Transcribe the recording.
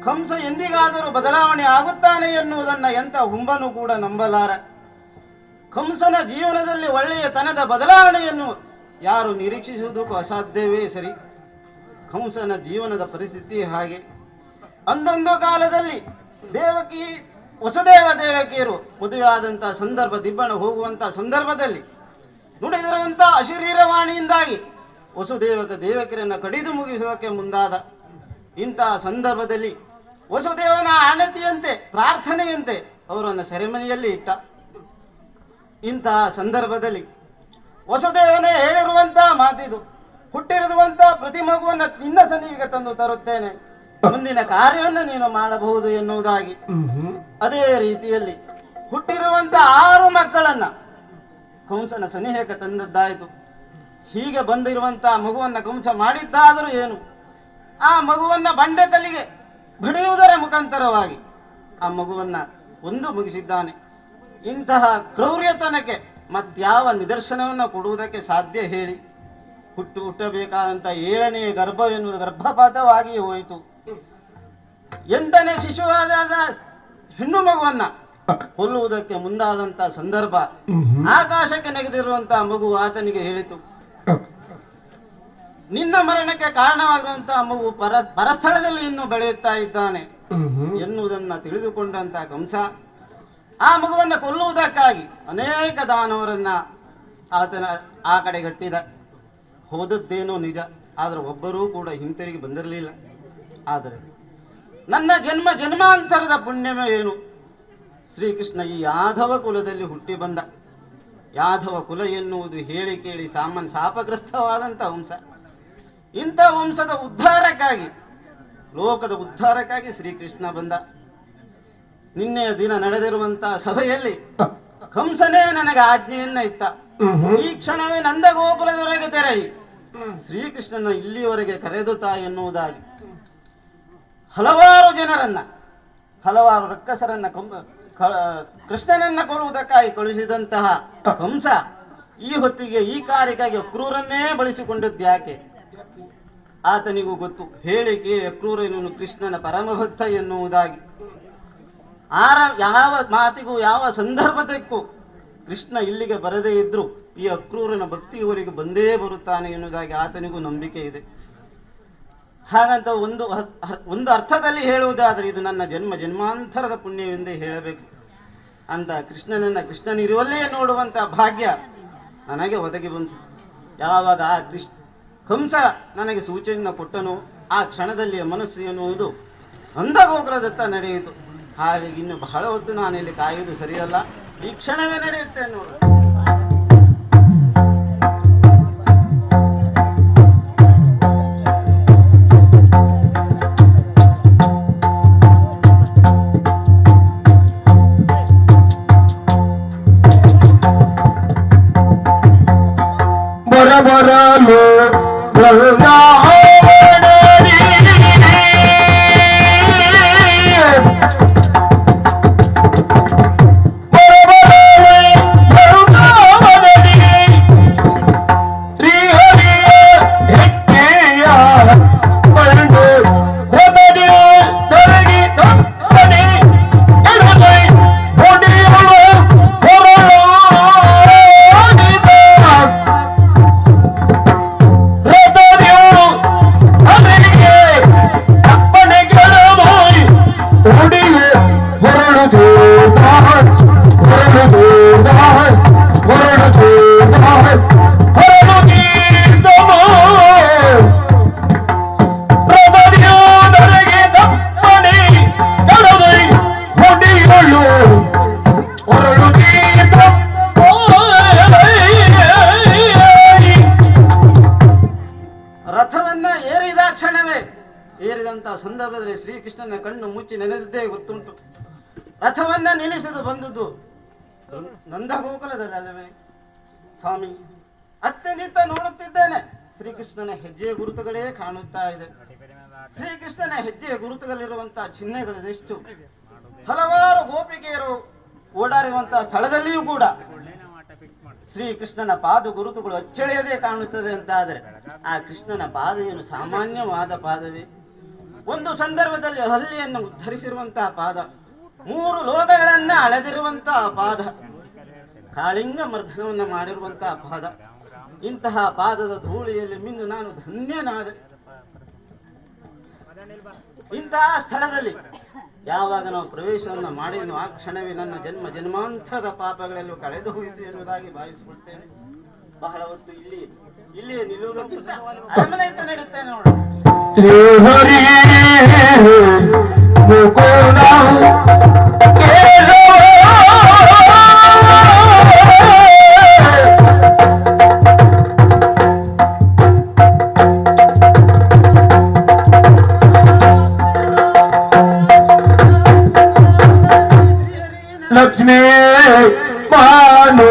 ಕಂಸ ಎಂದಿಗಾದರೂ ಬದಲಾವಣೆ ಆಗುತ್ತಾನೆ ಎನ್ನುವುದನ್ನು ಎಂಥ ಹುಂಬನು ಕೂಡ ನಂಬಲಾರ. ಕಂಸನ ಜೀವನದಲ್ಲಿ ಒಳ್ಳೆಯ ತನದ ಬದಲಾವಣೆಯನ್ನು ಯಾರು ನಿರೀಕ್ಷಿಸುವುದಕ್ಕೂ ಅಸಾಧ್ಯವೇ ಸರಿ. ಕಂಸನ ಜೀವನದ ಪರಿಸ್ಥಿತಿ ಹಾಗೆ. ಅಂದೊಂದು ಕಾಲದಲ್ಲಿ ವಸುದೇವ ದೇವಕಿಯರು ಮದುವೆಯಾದಂಥ ಸಂದರ್ಭ, ದಿಬ್ಬಣ ಹೋಗುವಂಥ ಸಂದರ್ಭದಲ್ಲಿ ನುಡಿದಿರುವಂಥ ಅಶರೀರವಾಣಿಯಿಂದಾಗಿ ದೇವಕಿಯರನ್ನು ಕಡಿದು ಮುಗಿಸುವುದಕ್ಕೆ ಮುಂದಾದ. ಇಂತಹ ಸಂದರ್ಭದಲ್ಲಿ ವಸುದೇವನ ಆಣತಿಯಂತೆ, ಪ್ರಾರ್ಥನೆಯಂತೆ ಅವರನ್ನು ಸೆರೆಮನೆಯಲ್ಲಿ ಇಟ್ಟ. ಇಂತಹ ಸಂದರ್ಭದಲ್ಲಿ ವಸುದೇವನೇ ಹೇಳಿರುವಂಥ ಮಾತಿದು, ಹುಟ್ಟಿರುವಂಥ ಪ್ರತಿ ಮಗುವನ್ನು ನಿನ್ನ ಸನ್ನಿಧಿಗೆ ತಂದು ತರುತ್ತೇನೆ, ಮುಂದಿನ ಕಾರ್ಯವನ್ನು ನೀನು ಮಾಡಬಹುದು ಎನ್ನುವುದಾಗಿ. ಅದೇ ರೀತಿಯಲ್ಲಿ ಹುಟ್ಟಿರುವಂಥ 6 ಮಕ್ಕಳನ್ನ ಕಂಸನ ಸನಿಹಕ್ಕೆ ತಂದದ್ದಾಯಿತು. ಹೀಗೆ ಬಂದಿರುವಂಥ ಮಗುವನ್ನು ಕಂಸ ಮಾಡಿದ್ದಾದರೂ ಏನು, ಆ ಮಗುವನ್ನು ಬಂಡೆಕಲ್ಲಿಗೆ ಬಡಿಯುವುದರ ಮುಖಾಂತರವಾಗಿ ಆ ಮಗುವನ್ನು ಒಂದು ಮುಗಿಸಿದ್ದಾನೆ. ಇಂತಹ ಕ್ರೌರ್ಯತನಕ್ಕೆ ಮತ್ಯಾವ ನಿದರ್ಶನವನ್ನು ಕೊಡುವುದಕ್ಕೆ ಸಾಧ್ಯ ಹೇಳಿ? ಹುಟ್ಟಬೇಕಾದಂಥ 7ನೇ ಗರ್ಭ ಎನ್ನುವುದು ಗರ್ಭಪಾತವಾಗಿ ಹೋಯಿತು. 8ನೇ ಶಿಶುವಾದ ಹೆಣ್ಣು ಮಗುವನ್ನ ಕೊಲ್ಲುವುದಕ್ಕೆ ಮುಂದಾದಂತ ಸಂದರ್ಭ, ಆಕಾಶಕ್ಕೆ ನೆಗೆದಿರುವಂತಹ ಮಗು ಆತನಿಗೆ ಹೇಳಿತು, ನಿನ್ನ ಮರಣಕ್ಕೆ ಕಾರಣವಾಗಿರುವಂತಹ ಮಗು ಪರಸ್ಥಳದಲ್ಲಿ ಇನ್ನು ಬೆಳೆಯುತ್ತಾ ಇದ್ದಾನೆ ಎನ್ನುವುದನ್ನು ತಿಳಿದುಕೊಂಡಂತ ಕಂಸ ಆ ಮಗುವನ್ನು ಕೊಲ್ಲುವುದಕ್ಕಾಗಿ ಅನೇಕ ದಾನವರನ್ನ ಆತನ ಆ ಕಡೆಗಟ್ಟಿದ. ಹೋದದ್ದೇನೋ ನಿಜ, ಆದರೆ ಒಬ್ಬರೂ ಕೂಡ ಹಿಂತಿರುಗಿ ಬಂದಿರಲಿಲ್ಲ. ಆದರೆ ನನ್ನ ಜನ್ಮಾಂತರದ ಪುಣ್ಯವೇ ಏನು, ಶ್ರೀಕೃಷ್ಣ ಈ ಯಾದವ ಕುಲದಲ್ಲಿ ಹುಟ್ಟಿ ಬಂದ. ಯಾದವ ಕುಲ ಎನ್ನುವುದು ಹೇಳಿ ಕೇಳಿ ಶಾಪಗ್ರಸ್ತವಾದಂಥ ವಂಶ. ಇಂಥ ವಂಶದ ಉದ್ಧಾರಕ್ಕಾಗಿ, ಲೋಕದ ಉದ್ಧಾರಕ್ಕಾಗಿ ಶ್ರೀಕೃಷ್ಣ ಬಂದ. ನಿನ್ನೆಯ ದಿನ ನಡೆದಿರುವಂತಹ ಸಭೆಯಲ್ಲಿ ಕಂಸನೇ ನನಗೆ ಆಜ್ಞೆಯನ್ನ ಇತ್ತ, ಈ ಕ್ಷಣವೇ ನಂದಗೋಕುಲದವರೆಗೆ ತೆರಳಿ ಶ್ರೀಕೃಷ್ಣನ ಇಲ್ಲಿಯವರೆಗೆ ಕರೆದುತ್ತಾ ಎನ್ನುವುದಾಗಿ ಹಲವಾರು ಜನರನ್ನ, ಹಲವಾರು ರಕ್ಕಸರನ್ನ ಕೃಷ್ಣನನ್ನ ಕೊಲ್ಲುವುದಕ್ಕಾಗಿ ಕಳುಹಿಸಿದಂತಹ ಕಂಸ ಈ ಹೊತ್ತಿಗೆ ಈ ಕಾರ್ಯಕ್ಕಾಗಿ ಅಕ್ರೂರನ್ನೇ ಬಳಸಿಕೊಂಡದ್ಯಾಕೆ? ಆತನಿಗೂ ಗೊತ್ತು, ಹೇಳಿ ಕೇಳಿ ಅಕ್ರೂರನು ಕೃಷ್ಣನ ಪರಮಭಕ್ತ ಎನ್ನುವುದಾಗಿ. ಯಾವ ಮಾತಿಗೂ ಯಾವ ಸಂದರ್ಭದಕ್ಕೂ ಕೃಷ್ಣ ಇಲ್ಲಿಗೆ ಬರದೇ ಇದ್ರೂ ಈ ಅಕ್ರೂರನ ಭಕ್ತಿಯವರೆಗೆ ಬಂದೇ ಬರುತ್ತಾನೆ ಎನ್ನುವುದಾಗಿ ಆತನಿಗೂ ನಂಬಿಕೆ ಇದೆ. ಹಾಗಂತ ಒಂದು ಅರ್ಥದಲ್ಲಿ ಹೇಳುವುದಾದರೆ ಇದು ನನ್ನ ಜನ್ಮಾಂತರದ ಪುಣ್ಯವೆಂದೇ ಹೇಳಬೇಕು ಅಂತ ಕೃಷ್ಣನಿರುವಲ್ಲೇ ನೋಡುವಂಥ ಭಾಗ್ಯ ನನಗೆ ಒದಗಿ ಬಂತು. ಯಾವಾಗ ಆ ಕಂಸ ನನಗೆ ಸೂಚನೆಯನ್ನು ಕೊಟ್ಟನು, ಆ ಕ್ಷಣದಲ್ಲಿ ಮನಸ್ಸು ಎನ್ನುವುದು ನಂದಗೋಕುಲದತ್ತ ನಡೆಯಿತು. ಹಾಗಾಗಿ ಇನ್ನು ಬಹಳ ಹೊತ್ತು ನಾನು ಇಲ್ಲಿ ಕಾಯುವುದು ಸರಿಯಲ್ಲ, ಈ ಕ್ಷಣವೇ ನಡೆಯುತ್ತೆ ನೋಡು. ಸಂದರ್ಭದಲ್ಲಿ ಶ್ರೀಕೃಷ್ಣನ ಕಣ್ಣು ಮುಚ್ಚಿ ನೆನೆದಿದ್ದೇ ಗೊತ್ತುಂಟು. ರಥವನ್ನ ನಿಲ್ಲಿಸದು ಬಂದುದು ನಂದಗೋಕುಲದಲ್ಲಿ ಅಲ್ಲವೇ ಸ್ವಾಮಿ? ಅತ್ಯಂತ ನೋಡುತ್ತಿದ್ದೇನೆ, ಶ್ರೀಕೃಷ್ಣನ ಹೆಜ್ಜೆಯ ಗುರುತುಗಳೇ ಕಾಣುತ್ತಾ ಇದೆ. ಶ್ರೀಕೃಷ್ಣನ ಹೆಜ್ಜೆಯ ಗುರುತುಗಳಿರುವಂತಹ ಚಿಹ್ನೆಗಳೆಷ್ಟು. ಹಲವಾರು ಗೋಪಿಕೆಯರು ಓಡಾಡುವಂತಹ ಸ್ಥಳದಲ್ಲಿಯೂ ಕೂಡ ಶ್ರೀಕೃಷ್ಣನ ಪಾದ ಗುರುತುಗಳು ಅಚ್ಚಳಿಯದೇ ಕಾಣುತ್ತದೆ ಅಂತಾದರೆ ಆ ಕೃಷ್ಣನ ಪಾದ ಏನು ಸಾಮಾನ್ಯವಾದ ಪಾದವೇ? ಒಂದು ಸಂದರ್ಭದಲ್ಲಿ ಹಲ್ಲಿಯನ್ನು ಉದ್ಧರಿಸಿರುವಂತಹ ಪಾದ, 3 ಲೋಕಗಳನ್ನ ಅಳೆದಿರುವಂತಹ ಪಾದ, ಕಾಳಿಂಗ ಮರ್ದನವನ್ನು ಮಾಡಿರುವಂತಹ ಪಾದ. ಇಂತಹ ಪಾದದ ಧೂಳಿಯಲ್ಲಿ ಮಿಂದು ನಾನು ಧನ್ಯನಾದೆ. ಇಂತಹ ಸ್ಥಳದಲ್ಲಿ ಯಾವಾಗ ನಾವು ಪ್ರವೇಶವನ್ನು ಮಾಡಿದ್ನೋ ಆ ಕ್ಷಣವೇ ನನ್ನ ಜನ್ಮ ಜನ್ಮಾಂತರದ ಪಾಪಗಳೆಲ್ಲೂ ಕಳೆದು ಹೋಯಿತು ಎನ್ನುವುದಾಗಿ ಭಾವಿಸಿಕೊಳ್ತೇನೆ. ಬಹಳ ಹೊತ್ತು ಇಲ್ಲಿ ನಿಲ್ಲುವುದಕ್ಕಿಂತ ಅರಮನೆಯತ್ತ ನಡೆಯುತ್ತೇನೆ ನೋಡ. लक्ष्मी मनोहर